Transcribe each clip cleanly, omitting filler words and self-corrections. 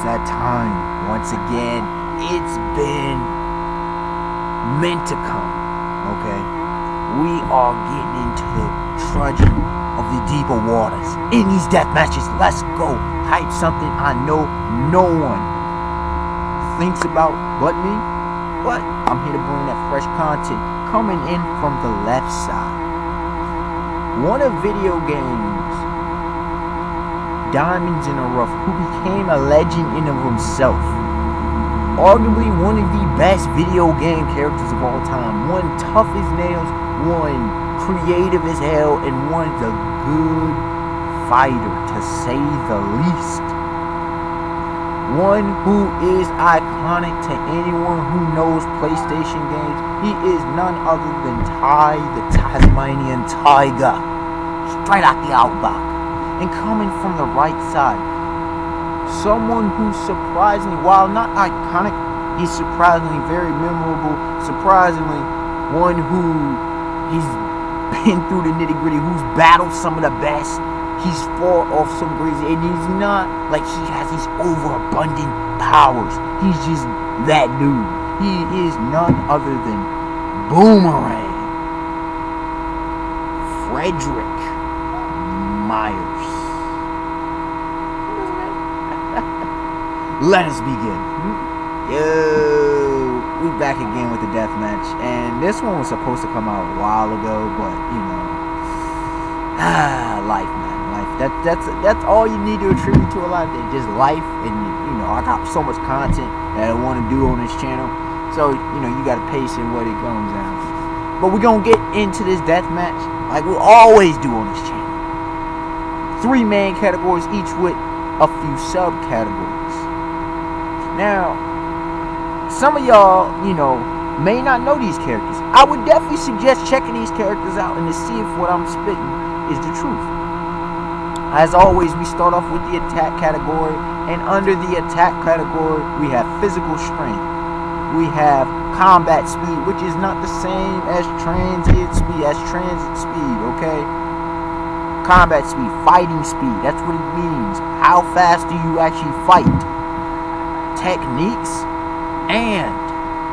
that time. Once again, it's been meant to come, okay? We are getting into the trudging of the deeper waters. In these death matches, let's go. Hype something I know no one thinks about but me. But I'm here to bring that fresh content coming in from the left side. One of video games diamonds in the rough, who became a legend in of himself. Arguably one of the best video game characters of all time. One tough as nails, one creative as hell, and one's a good fighter, to say the least. One who is iconic to anyone who knows PlayStation games. He is none other than Ty, the Tasmanian Tiger. Straight out the outback. And coming from the right side, someone who surprisingly, while not iconic, he's surprisingly very memorable. Surprisingly, one who he's been through the nitty gritty, who's battled some of the best. He's fought off some crazy, and he's not like he has these overabundant powers. He's just that dude. He is none other than Boomerang. Frederick Myers. Let us begin. Yo, we back again with the deathmatch, and this one was supposed to come out a while ago, but you know, life, man, life. That's all you need to attribute to a life. Just life, and you know, I got so much content that I want to do on this channel, so you know, you gotta pace in what it comes down. But we're gonna get into this deathmatch like we always do on this channel. 3 main categories, each with a few subcategories. Now, some of y'all, you know, may not know these characters. I would definitely suggest checking these characters out and to see if what I'm spitting is the truth. As always, we start off with the attack category, and under the attack category, we have physical strength. We have combat speed, which is not the same as transit speed, okay? Combat speed, fighting speed, that's what it means. How fast do you actually fight? Techniques, and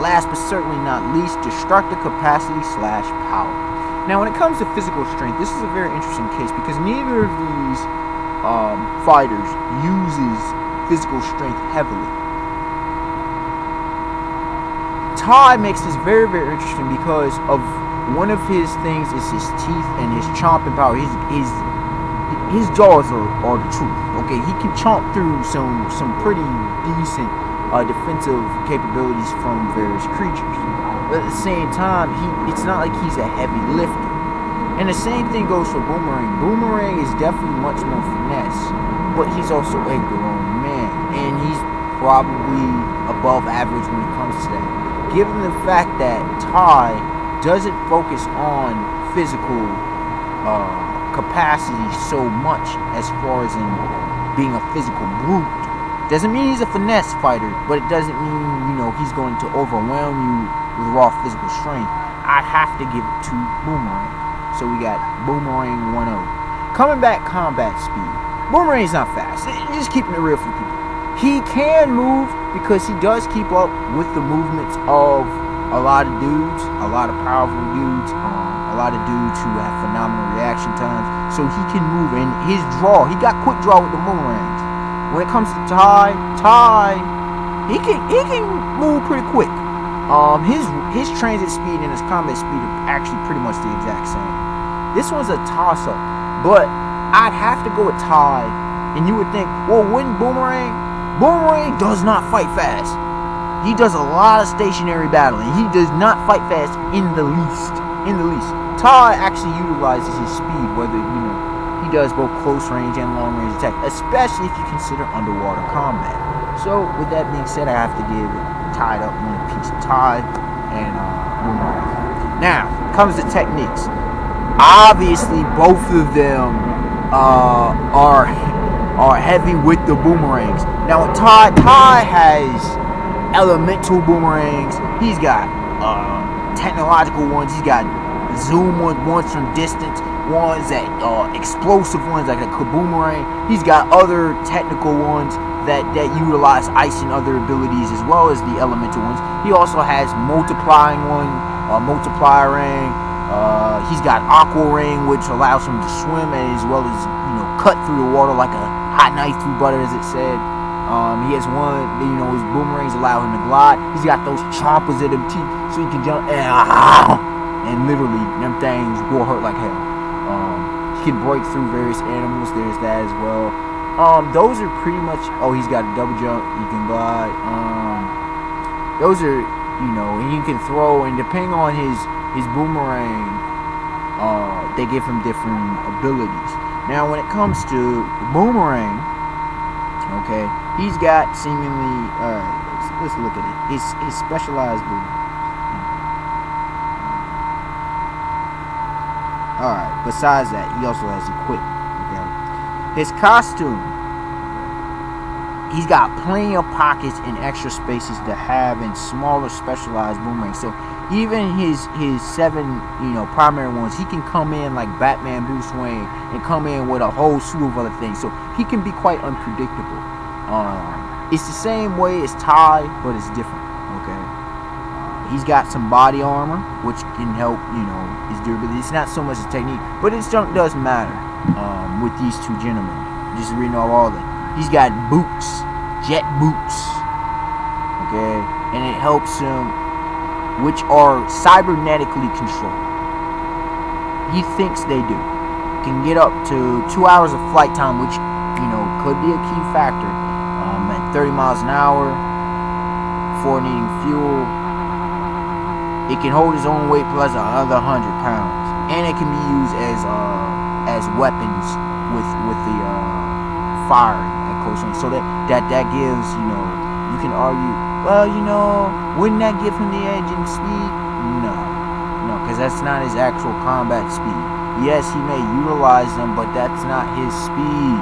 last but certainly not least, destructive capacity / power. Now, when it comes to physical strength, this is a very interesting case because neither of these fighters uses physical strength heavily. Ty makes this very, very interesting because of one of his things is his teeth and his chomping power. His jaws are the truth. Okay, he can chomp through some pretty decent defensive capabilities from various creatures. But at the same time, it's not like he's a heavy lifter. And the same thing goes for Boomerang. Boomerang is definitely much more finesse, but he's also a grown man, and he's probably above average when it comes to that. Given the fact that Ty doesn't focus on physical capacity so much as far as in being a physical brute. Doesn't mean he's a finesse fighter, but it doesn't mean, you know, he's going to overwhelm you with raw physical strength. I have to give it to Boomerang. So we got Boomerang 1-0. Coming back, combat speed. Boomerang's not fast. Just keeping it real for people. He can move because he does keep up with the movements of a lot of dudes, a lot of powerful dudes, a lot of dudes who have phenomenal reaction times. So he can move, and his draw, he got quick draw with the boomerangs. When it comes to Ty, he can move pretty quick. His transit speed and his combat speed are actually pretty much the exact same. This one's a toss-up, but I'd have to go with Ty, and you would think, well, wouldn't Boomerang does not fight fast. He does a lot of stationary battling. He does not fight fast in the least. Ty actually utilizes his speed, whether, you know, he does both close range and long range attack, especially if you consider underwater combat. So, with that being said, I have to give it tied up one piece. Ty and Boomerang. Now, comes to techniques. Obviously, both of them are heavy with the boomerangs. Now, Ty has elemental boomerangs. He's got technological ones. He's got zoom ones from distance. ones that explosive ones like a Boomerang. He's got other technical ones that utilize ice and other abilities as well as the elemental ones. He also has multiplying one, Multiplier-Ring. He's got Aqua Ring, which allows him to swim as well as cut through the water like a hot knife through butter, as it said. He has one, his boomerangs allow him to glide. He's got those chompers at him teeth, so he can jump and literally them things will hurt like hell. He can break through various animals. There's that as well. Those are pretty much. Oh, he's got a double jump. He can glide. Those are, and he can throw. And depending on his boomerang, they give him different abilities. Now, when it comes to Boomerang, okay, he's got seemingly. Let's look at it. His specialized boomerang. Alright, besides that, he also has equipment. Okay, his costume. He's got plenty of pockets and extra spaces to have in smaller specialized boomerangs. So even his 7 primary ones, he can come in like Batman, Bruce Wayne, and come in with a whole slew of other things. So he can be quite unpredictable. It's the same way as Ty, but it's different. Okay, he's got some body armor, which can help his durability. It's not so much his technique, but his junk does matter. With these two gentlemen, just reading all that. He's got boots, jet boots, okay, and it helps him, which are cybernetically controlled. He thinks they do. Can get up to 2 hours of flight time, which could be a key factor. At 30 miles an hour, before needing fuel. It can hold its own weight plus another 100 pounds, and it can be used as weapons with the fire. So that gives, you can argue, well, wouldn't that give him the edge in speed? No, because that's not his actual combat speed. Yes, he may utilize them, but that's not his speed.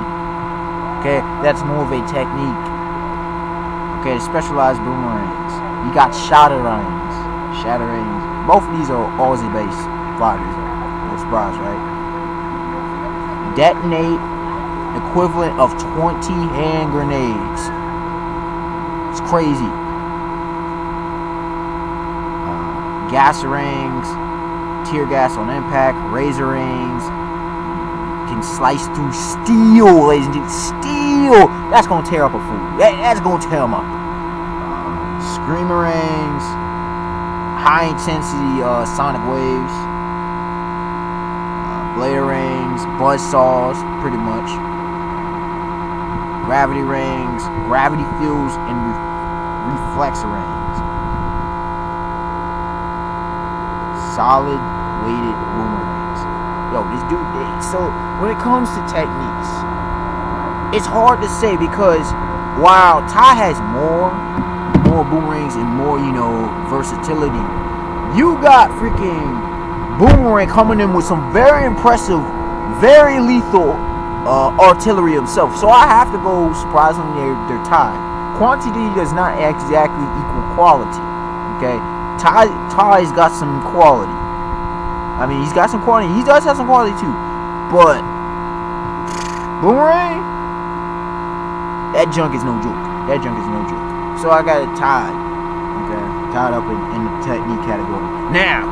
Okay, that's more of a technique. Okay, specialized boomerangs. You got shatterings. Both of these are Aussie-based fighters. No surprise, right? Detonate. Equivalent of 20 hand grenades. It's crazy. Gas rings, tear gas on impact, razor rings, can slice through steel, ladies and gentlemen. Steel! That's gonna tear up a fool. That's gonna tear him up. Screamer rings, high intensity sonic waves, blader rings, buzz saws, pretty much. Gravity rings, gravity fields, and reflexor rings. Solid weighted boomerangs. Yo, this dude. So when it comes to techniques, it's hard to say because while Ty has more boomerangs and more versatility, you got freaking Boomerang coming in with some very impressive, very lethal artillery himself. So I have to go, surprisingly, they're tied. Quantity does not exactly equal quality. Okay, Ty's got some quality. I mean, he's got some quality. He does have some quality too. But Boomerang, that junk is no joke. So I got it tied. Okay, tied up in the technique category. Now,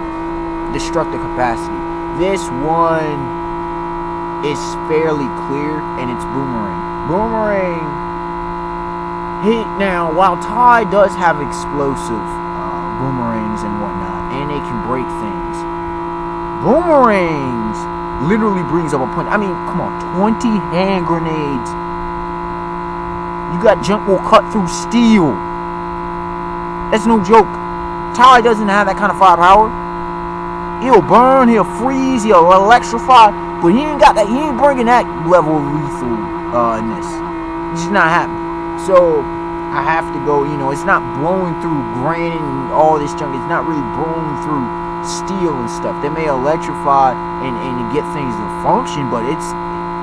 destructive capacity. This one is fairly clear, and it's Boomerang. Now, while Ty does have explosive boomerangs and whatnot, and they can break things, Boomerangs literally brings up a point. I mean, come on, 20 hand grenades. You got junk will cut through steel. That's no joke. Ty doesn't have that kind of firepower. He'll burn, he'll freeze, he'll electrify. But he ain't got that. He ain't bringing that level of lethalness. It's just not happening. So I have to go. It's not blowing through granite and all this junk. It's not really blowing through steel and stuff. They may electrify and get things to function, but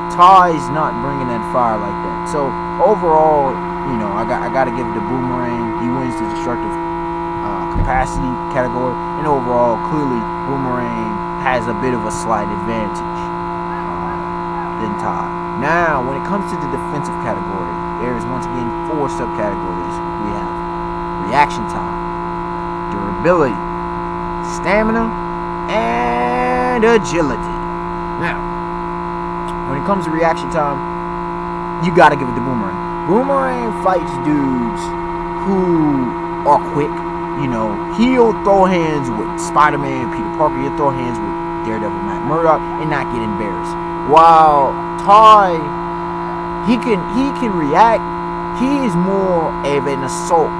Ty's not bringing that fire like that. So overall, I got to give it to Boomerang. He wins the destructive capacity category, and overall, clearly, Boomerang has a bit of a slight advantage. than Tai. Now, when it comes to the defensive category, there is once again 4 subcategories. We have reaction time, durability, stamina, and agility. Now, when it comes to reaction time, you gotta give it to Boomerang. Boomerang fights dudes who are quick. You know, he'll throw hands with Spider-Man, Peter Parker. He'll throw hands with Daredevil, Matt Murdock, and not get embarrassed. While Tai, he can react. He is more of an assault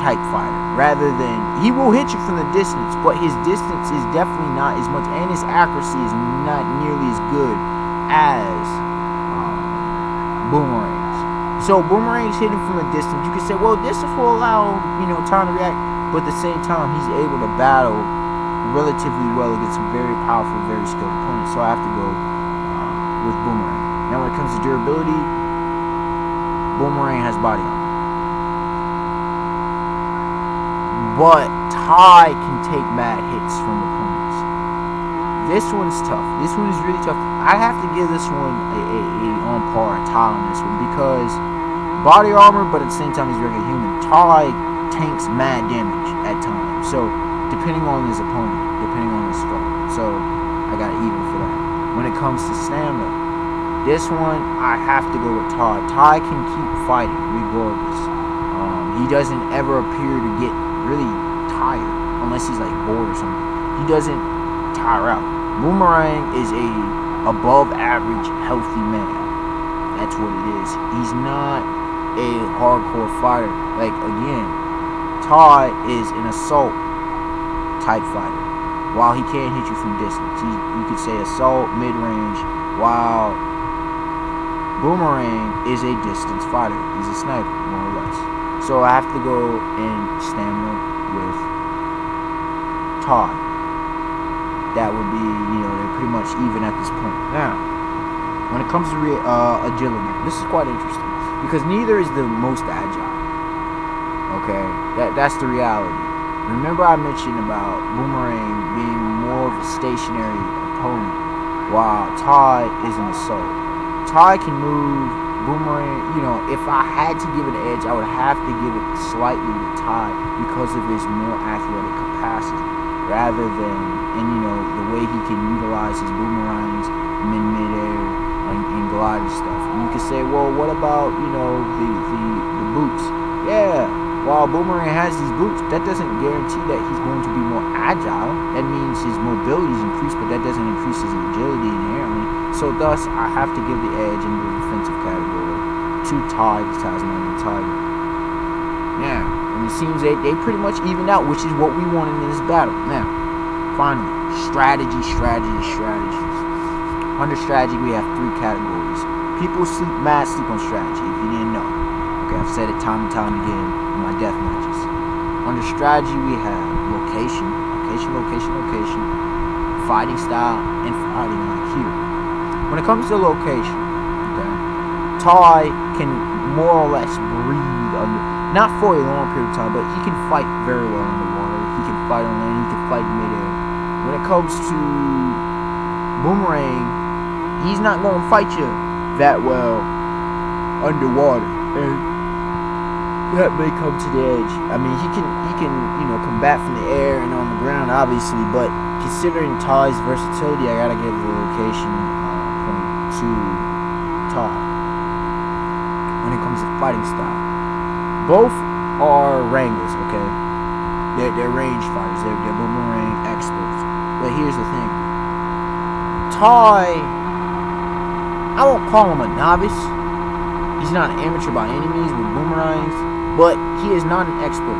type fighter, rather than, he will hit you from the distance, but his distance is definitely not as much, and his accuracy is not nearly as good as Boomerang's. So Boomerang's hitting from a distance. You can say, well, this will allow, you know, time to react, but at the same time, he's able to battle relatively well against some very powerful, very skilled opponents. So I have to go with Boomerang. Now, when it comes to durability, Boomerang has body armor, but Tai can take mad hits from opponents. This one's tough. This one is really tough. I have to give this one a on par, a tie on this one, because body armor, but at the same time he's regular human. Tai tanks mad damage at times. So depending on his opponent, depending on his foe. So I got even for that. When it comes to stamina, this one I have to go with Tai. Tai can keep fighting regardless. He doesn't ever appear to get really tired unless he's like bored or something. He doesn't tire out. Boomerang is a above average healthy man. That's what it is. He's not a hardcore fighter. Like, again, Tai is an assault type fighter. While he can hit you from distance, you could say assault, mid-range, while Boomerang is a distance fighter. He's a sniper, more or less. So I have to go in stamina with Tai. That would be, you know, they're pretty much even at this point. Now, when it comes to agility, this is quite interesting, because neither is the most agile. Okay, that's the reality. Remember I mentioned about Boomerang being more of a stationary opponent, while Tai is an assault. Tai can move. Boomerang, you know, if I had to give it an edge, I would have to give it slightly to Tai because of his more athletic capacity, rather than, and you know, the way he can utilize his boomerangs in midair and glide and stuff. And you could say, well, what about, you know, the boots? Yeah, while Boomerang has these boots, that doesn't guarantee that he's going to be more agile. That means his mobility is increased, but that doesn't increase his agility inherently. So thus, I have to give the edge in the defensive category to Tai, the Tasmanian Tiger. Now, and it seems they pretty much evened out, which is what we wanted in this battle. Now, finally, strategy. Under strategy, we have 3 categories. People sleep on strategy, if you didn't know. Okay, I've said it time and time again in my death matches. Under strategy, we have location, fighting style, and fighting IQ. When it comes to location, okay, Tai can more or less breathe under, not for a long period of time, but he can fight very well underwater. He can fight on land, he can fight midair. When it comes to Boomerang, he's not going to fight you that well underwater, and that may come to the edge. I mean, he can you know, combat from the air and on the ground, obviously, but considering Tai's versatility, I gotta give the location to Tai. When it comes to fighting style, both are wranglers, okay? They're range fighters. They're Boomerang experts. But here's the thing: Tai, I won't call him a novice. He's not an amateur by any means with boomerangs, but he is not an expert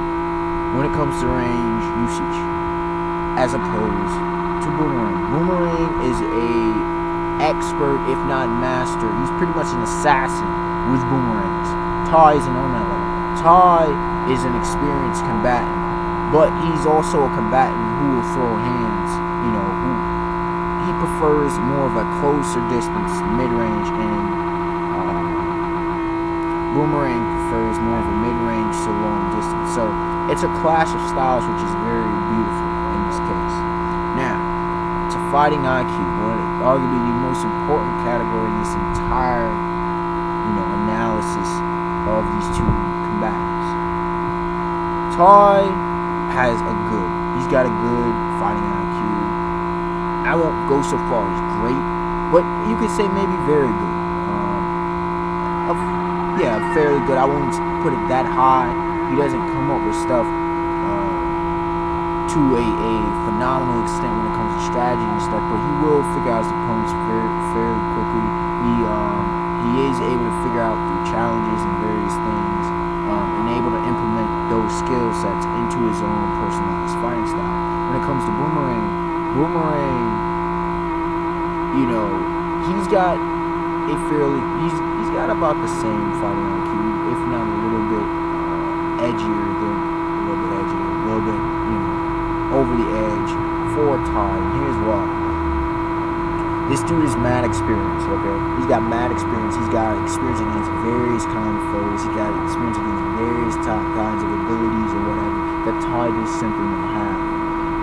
when it comes to range usage, as opposed to Boomerang. Boomerang is a expert, if not master. He's pretty much an assassin with boomerangs. Tai isn't on that level. Tai is an experienced combatant, but he's also a combatant who will throw hands. You know, he prefers more of a closer distance, mid-range, and Boomerang prefers more of a mid-range to long distance. So it's a clash of styles, which is very beautiful in this case. Now, to fighting IQ, arguably the most important category in this entire, analysis of these two combatants. Ty he's got a good fighting IQ. I won't go so far as great, but you could say maybe very good. Fairly good. I won't put it that high. He doesn't come up with stuff to a phenomenal extent when it comes to strategy and stuff, but he will figure out his opponents fairly quickly. He is able to figure out through challenges and various things, and able to implement those skill sets into his own personalized fighting style. When it comes to Boomerang, he's got he's got about the same fighting IQ, if not a little bit edgier, over the edge for Ty. And here's why. This dude is mad experience, okay? He's got mad experience. He's got experience against various kinds of foes. He's got experience against various kinds of abilities or whatever that Ty just simply don't have.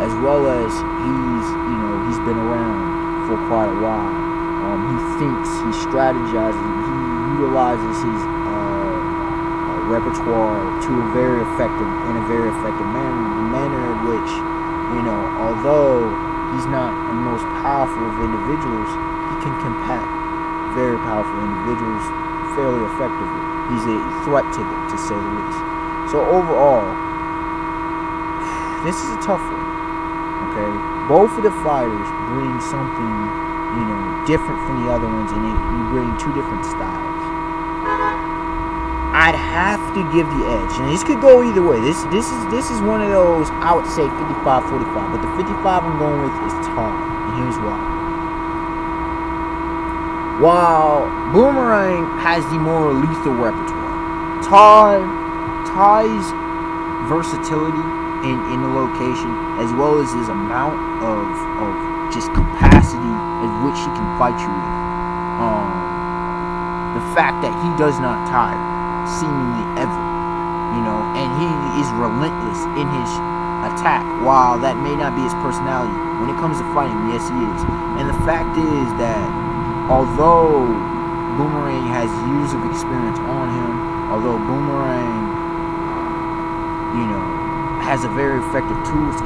As well as he's been around for quite a while. He thinks, he strategizes, he utilizes his repertoire in a very effective manner. The manner in which, although he's not the most powerful of individuals, he can combat very powerful individuals fairly effectively. He's a threat to them, to say the least. So overall, this is a tough one. Okay, both of the fighters bring something, different from the other ones, and you bring two different styles. I'd have to give the edge, and this could go either way. This is one of those, I would say 55-45, but the 55 I'm going with is Ty, and here's why. While Boomerang has the more lethal repertoire, Ty's versatility in the location, as well as his amount of just capacity at which he can fight you with, the fact that he does not tire seemingly ever, and he is relentless in his attack. While that may not be his personality, when it comes to fighting, yes he is. And the fact is that although Boomerang has years of experience on him, although Boomerang has a very effective tool set,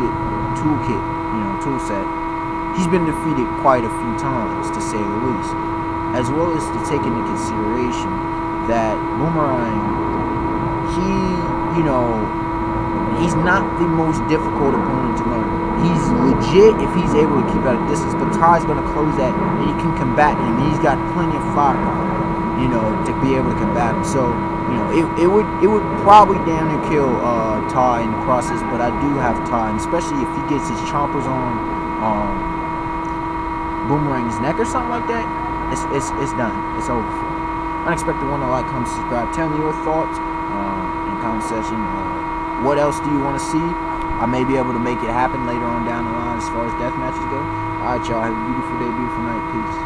he's been defeated quite a few times, to say the least. As well as to take into consideration that Boomerang, he's not the most difficult opponent to learn. He's legit if he's able to keep at a distance, but Ty's going to close that, and he can combat him. He's got plenty of firepower, to be able to combat him. So, it would probably damn near kill Ty in the process, but I do have Ty, and especially if he gets his chompers on Boomerang's neck or something like that, it's done. It's over for him. Unexpected one to like, comment, subscribe. Tell me your thoughts in the comment section. What else do you want to see? I may be able to make it happen later on down the line as far as death matches go. Alright, y'all. Have a beautiful day, beautiful night. Peace.